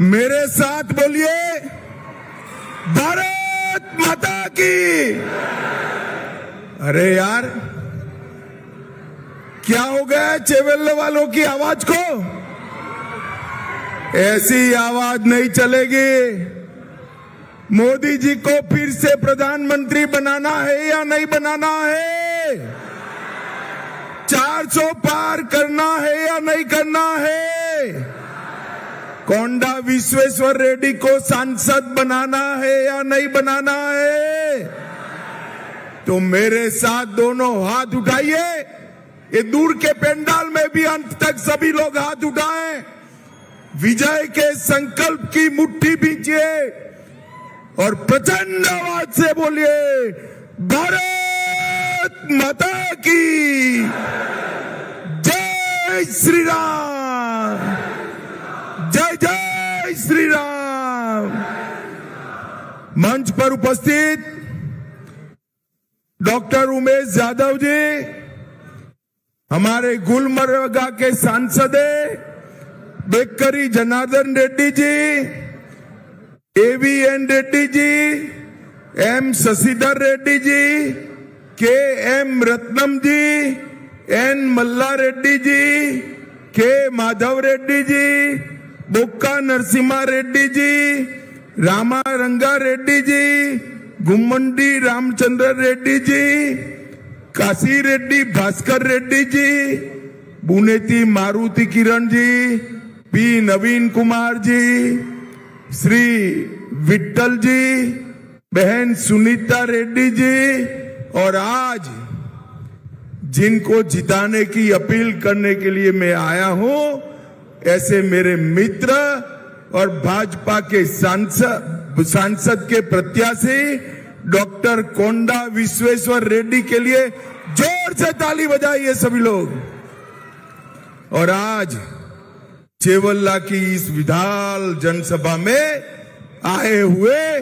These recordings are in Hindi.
मेरे साथ बोलिए, भारत माता की। अरे यार, क्या हो गया चेवेल्ले वालों की आवाज को? ऐसी आवाज नहीं चलेगी। मोदी जी को फिर से प्रधानमंत्री बनाना है या नहीं बनाना है? 400 पार करना है या नहीं करना है? कोंडा विश्वेश्वर रेड्डी को सांसद बनाना है या नहीं बनाना है? तो मेरे साथ दोनों हाथ उठाइए। ये दूर के पंडाल में भी अंत तक सभी लोग हाथ उठाएं। विजय के संकल्प की मुट्ठी भींचिए और प्रचंड आवाज से बोलिए, भारत माता की जय श्री राम, जय जय श्री राम। मंच पर उपस्थित डॉक्टर उमेश यादव जी, हमारे गुलबर्गा के सांसद bakery Janardan Reddy ji, AVN Reddy ji, M Shashidhar Reddy ji, के एम रत्नम जी, एन मल्ला रेड्डी जी, के माधव रेड्डी जी, बोक्का नरसिम्हा रेड्डी जी, रामा रंगा रेड्डी जी, गुम्मंडी रामचंद्र रेड्डी जी, काशी रेड्डी भास्कर रेड्डी जी, बुनेती मारुति किरण जी, पी नवीन कुमार जी, श्री विट्ठल जी, बहन सुनीता रेड्डी जी, और आज जिनको जिताने की अपील करने के लिए मैं आया हूं, ऐसे मेरे मित्र और भाजपा के सांसद के प्रत्याशी डॉक्टर कोंडा विश्वेश्वर रेड्डी के लिए जोर से ताली बजाइए सभी लोग। और आज चेवल्ला की इस विशाल जनसभा में आए हुए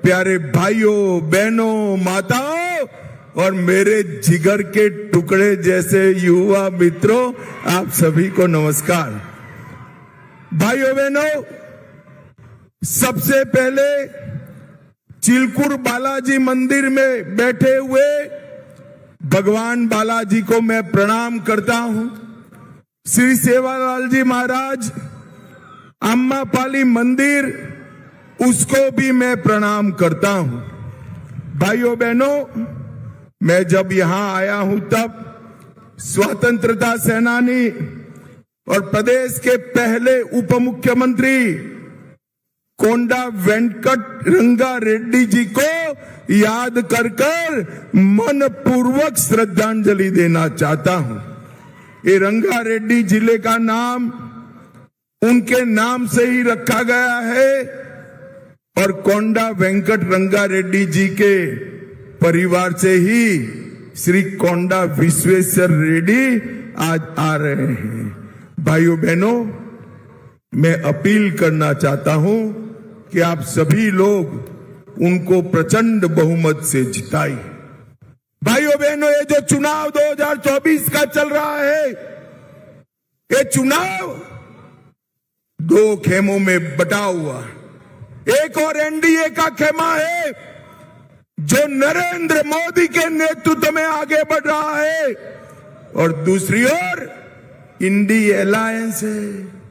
प्यारे भाइयों, बहनों, माताओं और मेरे जिगर के टुकड़े जैसे युवा मित्रों, आप सभी को नमस्कार। भाइयों बहनों, सबसे पहले चिलकुर बालाजी मंदिर में बैठे हुए भगवान बालाजी को मैं प्रणाम करता हूं। श्री सेवालाल जी महाराज, अम्मापाली मंदिर, उसको भी मैं प्रणाम करता हूं। भाइयों बहनों, मैं जब यहां आया हूं तब स्वतंत्रता सेनानी और प्रदेश के पहले उप मुख्यमंत्री कोंडा वेंकट रंगा रेड्डी जी को याद कर मन पूर्वक श्रद्धांजलि देना चाहता हूं। ये रंगा रेड्डी जिले का नाम उनके नाम से ही रखा गया है और कोंडा वेंकट रंगा रेड्डी जी के परिवार से ही श्री कोंडा विश्वेश्वर रेड्डी आज आ रहे हैं। भाइयों बहनों, मैं अपील करना चाहता हूं कि आप सभी लोग उनको प्रचंड बहुमत से जिताइए। भाइयों बहनों, ये जो चुनाव 2024 का चल रहा है, ये चुनाव दो खेमों में बटा हुआ। एक और एनडीए का खेमा है जो नरेंद्र मोदी के नेतृत्व में आगे बढ़ रहा है, और दूसरी ओर इंडी अलायंस है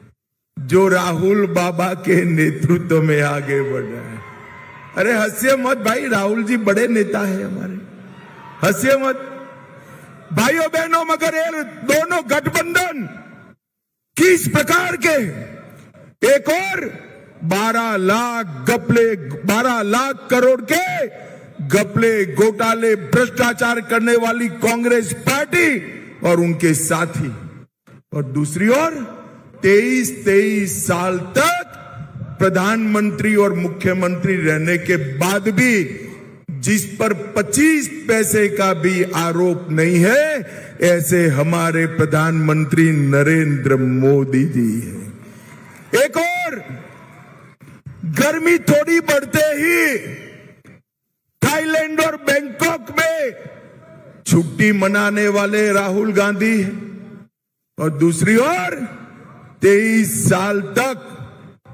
जो राहुल बाबा के नेतृत्व में आगे बढ़ रहा है। अरे हंसिए मत भाई, राहुल जी बड़े नेता है हमारे, हंसिए मत। भाइयों बहनों, मगर ये दोनों गठबंधन किस प्रकार के, एक और 12 लाख करोड़ के घपले, घोटाले, भ्रष्टाचार करने वाली कांग्रेस पार्टी और उनके साथी, और दूसरी ओर 23 साल तक प्रधानमंत्री और मुख्यमंत्री रहने के बाद भी जिस पर 25 पैसे का भी आरोप नहीं है, ऐसे हमारे प्रधानमंत्री नरेंद्र मोदी जी हैं। एक और, गर्मी थोड़ी बढ़ते ही थाईलैंड और बैंकॉक में छुट्टी मनाने वाले राहुल गांधी हैं, और दूसरी ओर 23 साल तक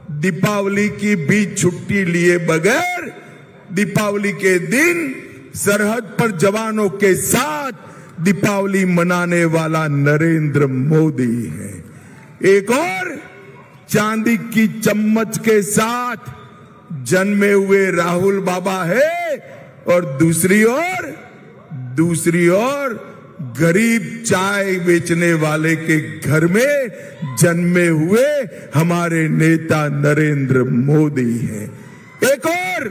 दीपावली की भी छुट्टी लिए बगैर दीपावली के दिन सरहद पर जवानों के साथ दीपावली मनाने वाला नरेंद्र मोदी है। एक और चांदी की चम्मच के साथ जन्मे हुए राहुल बाबा है और दूसरी ओर गरीब चाय बेचने वाले के घर में जन्मे हुए हमारे नेता नरेंद्र मोदी है। एक और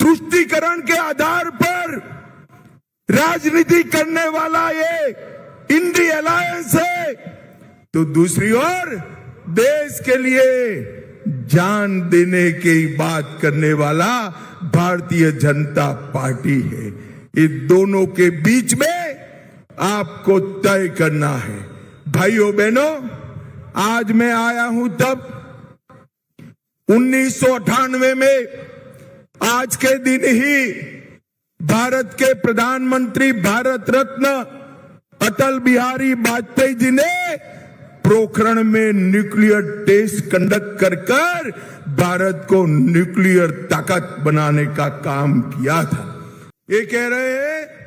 तुष्टीकरण के आधार पर राजनीति करने वाला ये इंडी अलायंस है, तो दूसरी ओर देश के लिए जान देने की बात करने वाला भारतीय जनता पार्टी है। इन दोनों के बीच में आपको तय करना है। भाइयों बहनों, आज मैं आया हूं तब 1998 में आज के दिन ही भारत के प्रधानमंत्री भारत रत्न अटल बिहारी वाजपेयी जी ने पोखरण में न्यूक्लियर टेस्ट कंडक्ट कर भारत को न्यूक्लियर ताकत बनाने का काम किया था। ये कह रहे हैं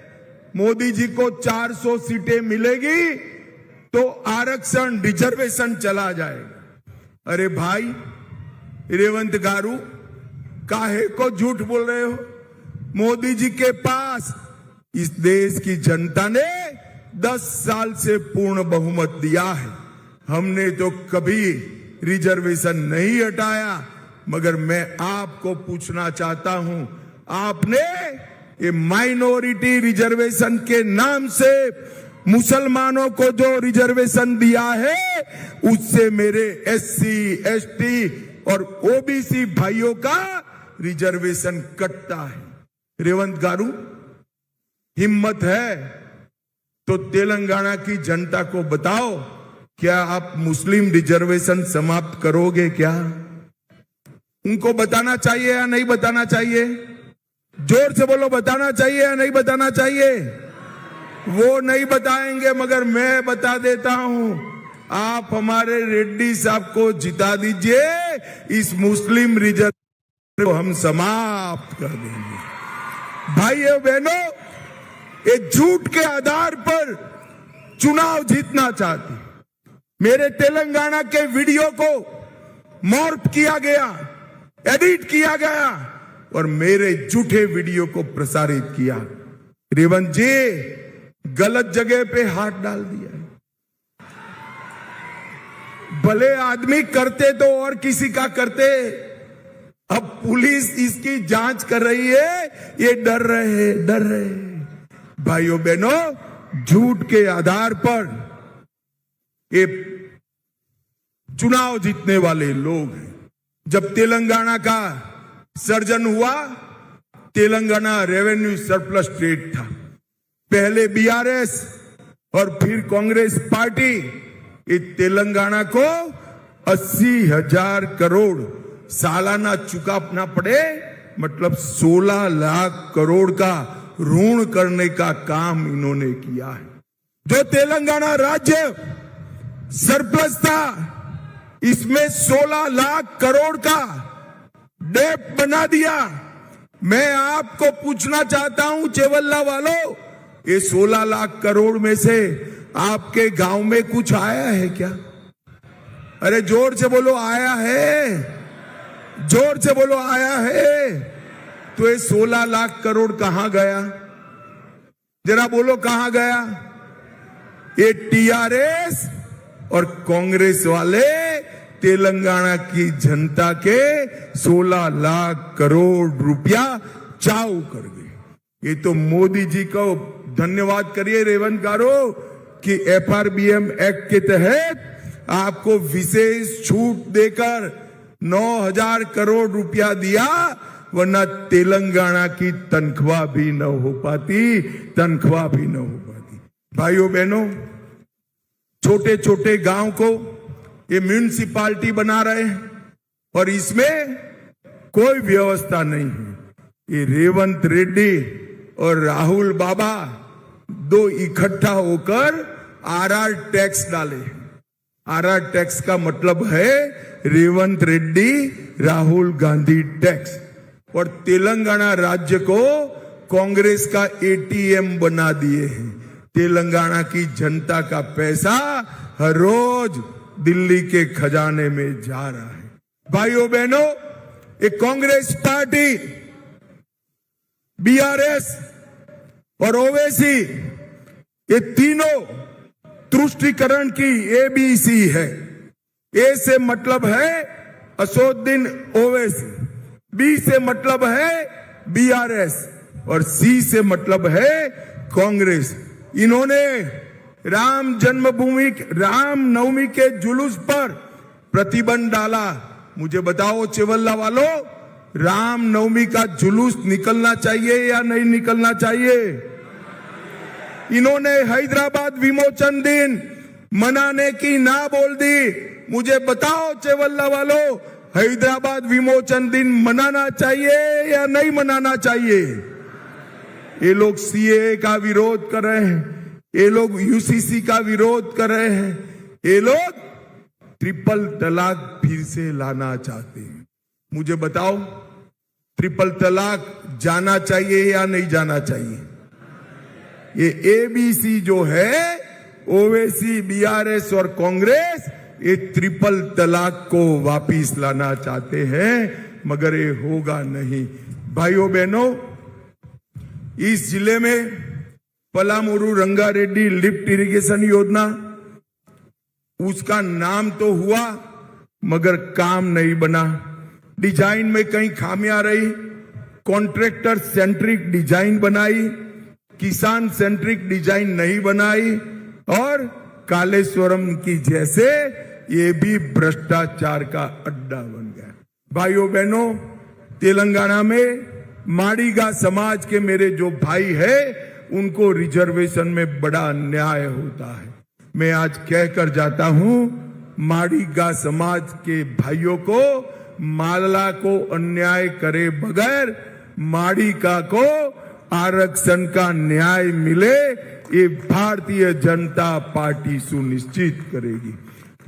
मोदी जी को 400 सीटें मिलेगी तो आरक्षण रिजर्वेशन चला जाएगा। अरे भाई रेवंत गारू, काहे को झूठ बोल रहे हो? मोदी जी के पास इस देश की जनता ने 10 साल से पूर्ण बहुमत दिया है। हमने तो कभी रिजर्वेशन नहीं हटाया, मगर मैं आपको पूछना चाहता हूं, आपने ये माइनॉरिटी रिजर्वेशन के नाम से मुसलमानों को जो रिजर्वेशन दिया है उससे मेरे एससी, एसटी और ओबीसी भाइयों का रिजर्वेशन कटता है। रेवंत गारू, हिम्मत है तो तेलंगाना की जनता को बताओ, क्या आप मुस्लिम रिजर्वेशन समाप्त करोगे? क्या उनको बताना चाहिए या नहीं बताना चाहिए? जोर से बोलो, बताना चाहिए या नहीं बताना चाहिए? वो नहीं बताएंगे, मगर मैं बता देता हूं, आप हमारे रेड्डी साहब को जिता दीजिए, इस मुस्लिम रिजर्व को हम समाप्त कर देंगे। भाइयों बहनों, ये झूठ के आधार पर चुनाव जीतना चाहती, मेरे तेलंगाना के वीडियो को मॉर्फ किया गया, एडिट किया गया और मेरे झूठे वीडियो को प्रसारित किया। रेवंत जी गलत जगह पे हाथ डाल दिया। भले आदमी करते तो और किसी का करते, अब पुलिस इसकी जांच कर रही है, ये डर रहे। भाइयों बहनों, झूठ के आधार पर ये चुनाव जीतने वाले लोग हैं। जब तेलंगाना का सर्जन हुआ, तेलंगाना रेवेन्यू सरप्लस स्टेट था। पहले बीआरएस और फिर कांग्रेस पार्टी इस तेलंगाना को 80,000 करोड़ सालाना चुकाना पड़े, मतलब 16 लाख करोड़ का ऋण करने का काम इन्होंने किया है। जो तेलंगाना राज्य सरप्लस था, इसमें 16 लाख करोड़ का डेट बना दिया। मैं आपको पूछना चाहता हूं चेवल्ला वालों, ये 16 लाख करोड़ में से आपके गांव में कुछ आया है क्या? अरे जोर से बोलो, आया है? जोर से बोलो, आया है? तो ये 16 लाख करोड़ कहां गया? जरा बोलो, कहां गया? ये टीआरएस और कांग्रेस वाले तेलंगाना की जनता के 16 लाख करोड़ रुपया चाऊ कर गए। ये तो मोदी जी को धन्यवाद करिए रेवंत गारू कि एफआरबीएम एक्ट के तहत आपको विशेष छूट देकर 9,000 करोड़ रुपया दिया, वरना तेलंगाना की तनख्वाह भी न हो पाती। भाइयों बहनों, छोटे छोटे गांव को ये म्यूनिसिपालिटी बना रहे हैं और इसमें कोई व्यवस्था नहीं है। ये रेवंत रेड्डी और राहुल बाबा दो इकट्ठा होकर आरआर टैक्स डाले। आरआर टैक्स का मतलब है रेवंत रेड्डी राहुल गांधी टैक्स। और तेलंगाना राज्य को कांग्रेस का एटीएम बना दिए हैं। तेलंगाना की जनता का पैसा हर रोज दिल्ली के खजाने में जा रहा है। भाइयों बहनों, एक कांग्रेस पार्टी, बीआरएस और ओवैसी, ये तीनों तुष्टीकरण की एबीसी है। ए से मतलब है असदुद्दीन ओवैसी, बी से मतलब है बीआरएस और सी से मतलब है कांग्रेस। इन्होंने राम नवमी के जुलूस पर प्रतिबंध डाला। मुझे बताओ चेवल्ला वालों, राम नवमी का जुलूस निकलना चाहिए या नहीं निकलना चाहिए? इन्होंने हैदराबाद विमोचन दिन मनाने की ना बोल दी। मुझे बताओ चेवल्ला वालों, हैदराबाद विमोचन दिन मनाना चाहिए या नहीं मनाना चाहिए? ये लोग सीए का विरोध कर रहे हैं, ये लोग यूसीसी का विरोध कर रहे हैं, ये लोग ट्रिपल तलाक फिर से लाना चाहते हैं। मुझे बताओ, ट्रिपल तलाक जाना चाहिए या नहीं जाना चाहिए? ये एबीसी जो है, ओवैसी, बीआरएस और कांग्रेस, ये ट्रिपल तलाक को वापिस लाना चाहते हैं, मगर ये होगा नहीं। भाइयों बहनों, इस जिले में पलामुरू रंगारेड्डी लिफ्ट इरिगेशन योजना, उसका नाम तो हुआ मगर काम नहीं बना। डिजाइन में कहीं खामियां रही, कॉन्ट्रैक्टर सेंट्रिक डिजाइन बनाई, किसान सेंट्रिक डिजाइन नहीं बनाई और कालेश्वरम की जैसे ये भी भ्रष्टाचार का अड्डा बन गया। भाइयों बहनों, तेलंगाना में माड़ीगा समाज के मेरे जो भाई है, उनको रिजर्वेशन में बड़ा अन्याय होता है। मैं आज कहकर जाता हूं, माड़ीगा समाज के भाइयों को मालला को अन्याय करे बगैर माड़ीगा को आरक्षण का न्याय मिले, ये भारतीय जनता पार्टी सुनिश्चित करेगी।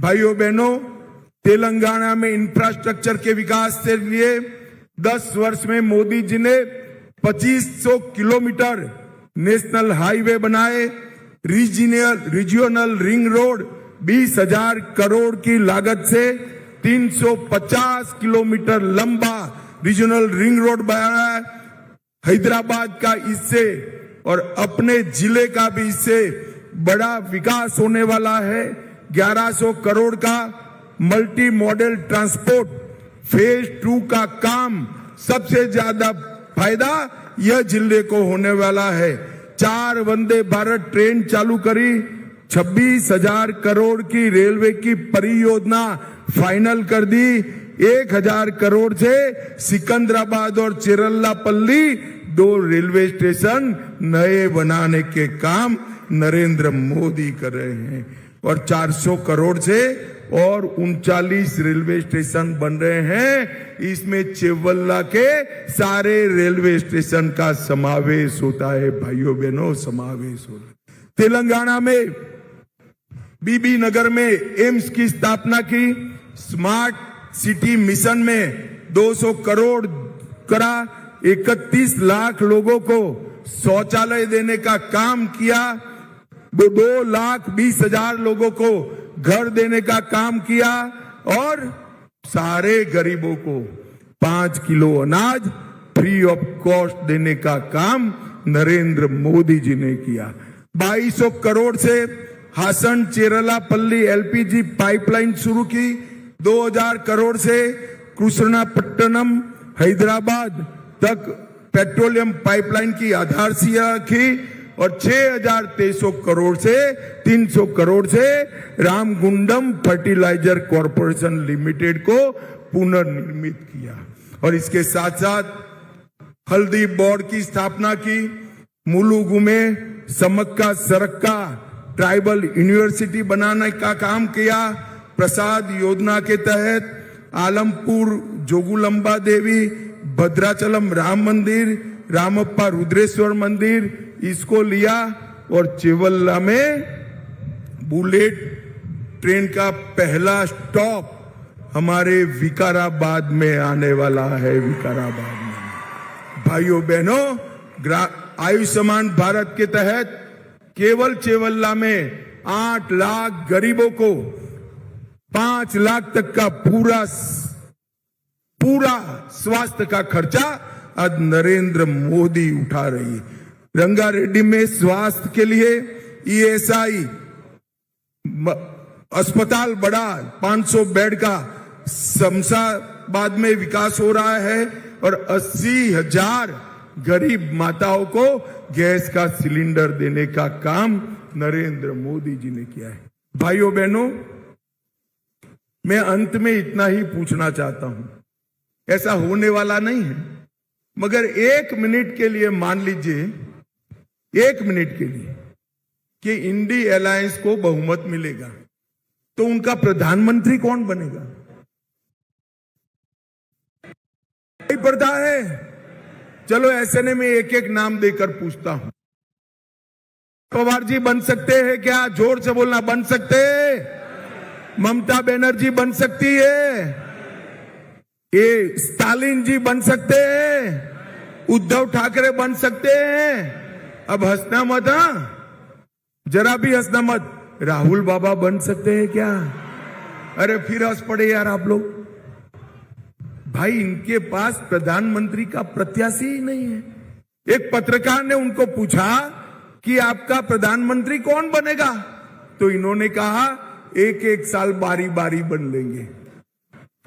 भाइयों बहनों, तेलंगाना में इंफ्रास्ट्रक्चर के विकास के लिए 10 वर्ष में मोदी जी ने 2500 किलोमीटर नेशनल हाईवे बनाए, रीजनल रिंग रोड 20,000 करोड़ की लागत से 350 किलोमीटर लंबा रीजनल रिंग रोड बनाया। हैदराबाद का इससे और अपने जिले का भी इससे बड़ा विकास होने वाला है। 1100 करोड़ का मल्टी मॉडल ट्रांसपोर्ट फेज 2 का काम, सबसे ज्यादा फायदा यह जिले को होने वाला है। 4 वंदे भारत ट्रेन चालू करी, 26,000 करोड़ की रेलवे की परियोजना फाइनल कर दी। 1,000 करोड़ से सिकंदराबाद और चिरल्लापल्ली 2 रेलवे स्टेशन नए बनाने के काम नरेंद्र मोदी कर रहे हैं और 400 करोड़ से और 39 रेलवे स्टेशन बन रहे हैं। इसमें चेवल्ला के सारे रेलवे स्टेशन का समावेश होता है। भाइयों बहनों, समावेश होता है। तेलंगाना में बीबी नगर में एम्स की स्थापना की, स्मार्ट सिटी मिशन में 200 करोड़ करा, 31 लाख लोगों को शौचालय देने का काम किया, 2,20,000 लोगों को घर देने का काम किया और सारे गरीबों को 5 किलो अनाज फ्री ऑफ कॉस्ट देने का काम नरेंद्र मोदी जी ने किया। 2200 करोड़ से हासन चेरलापल्ली एलपीजी पाइपलाइन शुरू की, 2000 करोड़ से कृष्णापट्टनम हैदराबाद तक पेट्रोलियम पाइपलाइन की आधारशिला रखी और 6,300 करोड़ से 300 करोड़ से रामगुंडम फर्टिलाइजर कॉरपोरेशन लिमिटेड को पुनर्निर्मित किया और इसके साथ साथ हल्दी बोर्ड की स्थापना की, मुलुगु में समक्का सरक्का ट्राइबल यूनिवर्सिटी बनाने का काम किया, प्रसाद योजना के तहत आलमपुर जोगुलंबा देवी, भद्राचलम राम मंदिर, रामप्पा रुद्रेश्वर मंदिर इसको लिया और चेवल्ला में बुलेट ट्रेन का पहला स्टॉप हमारे विकाराबाद में आने वाला है। विकाराबाद में भाइयों बहनों, आयुष्मान भारत के तहत केवल चेवल्ला में 8 लाख गरीबों को 5 लाख तक का पूरा स्वास्थ्य का खर्चा आज नरेंद्र मोदी उठा रही है। रंगारेड्डी में स्वास्थ्य के लिए ESI अस्पताल बड़ा 500 बेड का शमशाबाद में विकास हो रहा है और 80,000 गरीब माताओं को गैस का सिलेंडर देने का काम नरेंद्र मोदी जी ने किया है। भाइयों बहनों, मैं अंत में इतना ही पूछना चाहता हूं, ऐसा होने वाला नहीं है, मगर 1 मिनट के लिए मान लीजिए, 1 मिनट के लिए कि इंडी अलायंस को बहुमत मिलेगा, तो उनका प्रधानमंत्री कौन बनेगा? नहीं पड़ता है। चलो ऐसे ने मैं एक एक नाम देकर पूछता हूं। पवार जी बन सकते हैं क्या? जोर से बोलना, बन सकते हैं? ममता बनर्जी बन सकती है? ये स्टालिन जी बन सकते हैं? उद्धव ठाकरे बन सकते हैं? अब हंसना मत, जरा भी हंसना मत। राहुल बाबा बन सकते हैं क्या? अरे फिर हंस पड़े यार आप लोग। भाई, इनके पास प्रधानमंत्री का प्रत्याशी ही नहीं है। एक पत्रकार ने उनको पूछा कि आपका प्रधानमंत्री कौन बनेगा, तो इन्होंने कहा 1-1 साल बारी बारी बन लेंगे।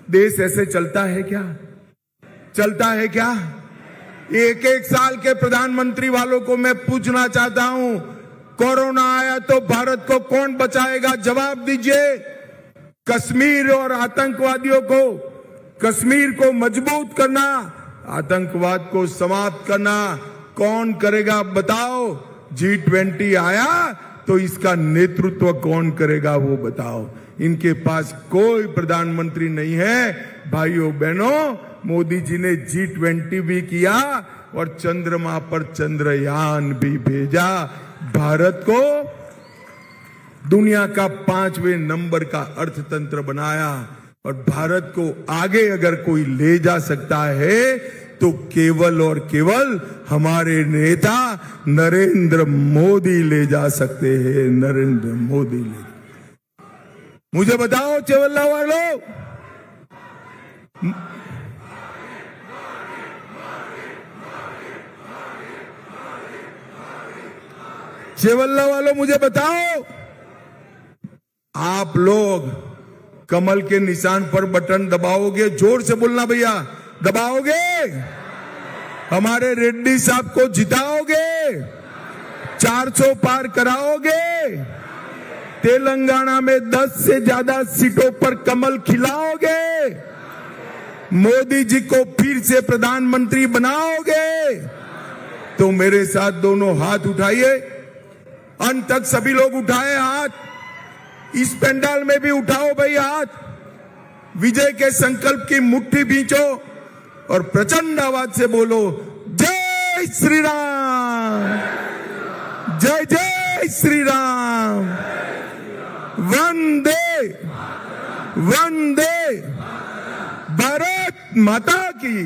देश ऐसे चलता है क्या? चलता है क्या? 1-1 साल के प्रधानमंत्री वालों को मैं पूछना चाहता हूं, कोरोना आया तो भारत को कौन बचाएगा? जवाब दीजिए। कश्मीर और आतंकवादियों को, कश्मीर को मजबूत करना, आतंकवाद को समाप्त करना कौन करेगा? बताओ। G20 आया तो इसका नेतृत्व कौन करेगा? वो बताओ। इनके पास कोई प्रधानमंत्री नहीं है। भाइयों बहनों, मोदी जी ने G20 भी किया और चंद्रमा पर चंद्रयान भी भेजा। भारत को दुनिया का 5वें नंबर का अर्थतंत्र बनाया और भारत को आगे अगर कोई ले जा सकता है तो केवल और केवल हमारे नेता नरेंद्र मोदी ले जा सकते हैं। नरेंद्र मोदी ले। मुझे बताओ चेवल्ला वालों, चेवल्ला वालों मुझे बताओ, आप लोग कमल के निशान पर बटन दबाओगे? जोर से बोलना भैया, दबाओगे? हमारे रेड्डी साहब को जिताओगे? 400 पार कराओगे? तेलंगाना में 10 से ज्यादा सीटों पर कमल खिलाओगे? मोदी जी को फिर से प्रधानमंत्री बनाओगे? तो मेरे साथ दोनों हाथ उठाइए। अंत तक सभी लोग उठाए हाथ। इस पंडाल में भी उठाओ भाई हाथ। विजय के संकल्प की मुट्ठी भींचो और प्रचंड आवाज से बोलो, जय श्री राम, जय जय श्री राम, वंदे वंदे भारत माता की।